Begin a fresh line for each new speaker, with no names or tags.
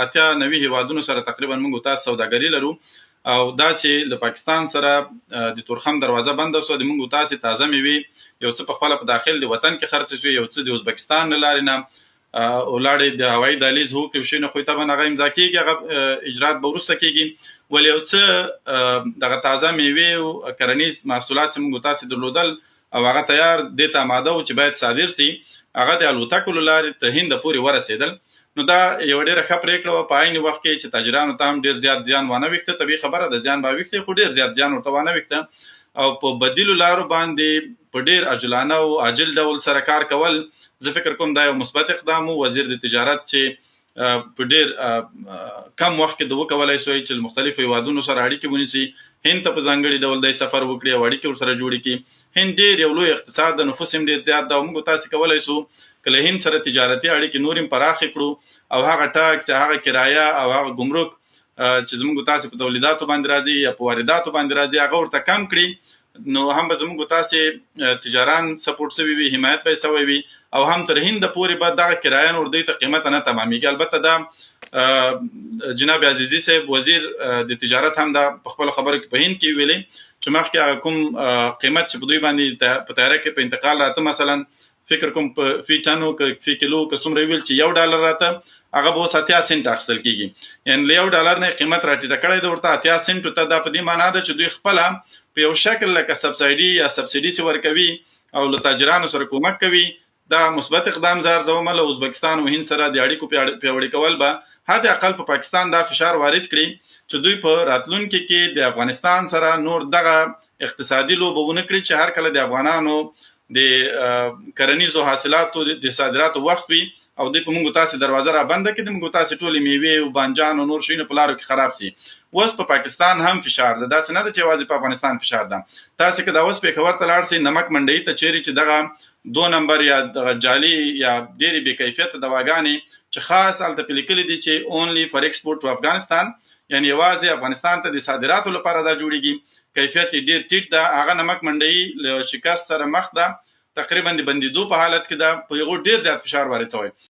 اتیا 90 هیوادونو سره تقریبا موږ تاسو سوداګري لرو او دا چې له پاکستان سره د تورخم دروازه بنده شو د موږ تاسو تازه میوي یو څه په خپل په داخل د وطن کې خرڅ شوی یو څه د ازبکستان لارې نه ولاړې د هوایي دهلیز هو کې شي نه خو ته باندې امضا کیږي هغه اجرات به وروسته کیږي ولې یو څه دغه تازه میوي او کرنیز محصولات چې موږ تاسو درلودل او هغه تیار د ته آماده او چې باید صادر سي هغه د الوتکو لارې تر هند پورې ورسېدل نو دا یو ډیره ښه پریکړه وه په عین وخت کې چې تاجرانو ته هم ډیر زیات زیان وانه ویښته طبیعي خبره ده زیان به ویښته خو ډیر زیات زیان ورته وانه ویښته او په بدیلو لارو باندې په ډیر عجلانه او عاجل ډول سره کار کول زه فکر کوم دا یو مثبت اقدام و وزیر د تجارت چې په ډیر کم وخت کې د وکولای شوی چې مختلفو هیوادونو سره اړیکې ونیسي هند ته په ځانګړي ډول د سفر وکړي او اړیکې ورسره جوړې کړي هند ډیر یو لوی اقتصاد د نفوس هم ډیر زیات ده او موږ تاسو کولی شو که له هند سره تجارتي اړیکې نور هم پراخې کړو او هغه ټاکس هغه کرایه او هغه ګمرک چې زموږ تاسو په تولیداتو باندې راځي یا په وارداتو باندې راځي هغه ورته کم کړي نو هم به زموږ تاسو تجاران سپورټ شوي وي حمایت به شوی وي او هم تر هند پورې به دغه کرایه نور دوی ته قیمت نه تمامیږي البته دا جناب عزیزي صاحب وزیر د تجارت هم دا په خپل خبرو کې په هند کې ویلي چې مخکې کوم قیمت چې په دوی باندې په تیاره کې په انتقال راته مثلا فکر کوم په فی ټنو که فی کیلو که څومره ویل چې $1 راته هغه به اوس 80 سنت اخیستل کیږي یعنې له $1 نه قیمت راټیټه کړی ده ورته 80 سنټو ته دا په دې معنا ده چې دوی خپله په یو شکل لکه سبسایډي یا سبسیډي سي ورکوي او له تاجرانو سره کومک کوي دا مثبت اقدام زه ارزوم له ازبکستان او هند سره د اړیکو پیاوړي کول به حد اقل په پاکستان دا فشار وارد کړي چې دوی په راتلونکي کې د افغانستان سره نور دغه اقتصادي لوبه ونه کړي چې هر کله د افغانانو د کرنیزو حاصلاتو د صادراتو وخت وي او دوی په موږ تاسو دروازه را بنده کړي د موږ تاسو ټولې میوې او بانجان او نور شیونه په لارو کې خراب سي اوس په پاکستان هم فشار ده داسې نه ده چې یوازې په افغانستان فشار ده تاسو که دا اوس پېښور ته لاړ سئ نمک منډۍ ته چیرې چې دغه 2 نمبر یا دغه جعلي یا ډېرې بې کیفیته دواګانې چې خاص هلته پې لیکلي دي چې اونلی فار ایکسپورټ ټو افغانستان یعنی یوازې افغانستان ته د صادراتو لپاره دا جوړیږي کیفیت یې ډېر ټیټ ده هغه نمک منډۍ له شکست سره مخ ده تقریبا د بندېدو په حالت کې ده په هغو ډېر زیات فشار وارد شوی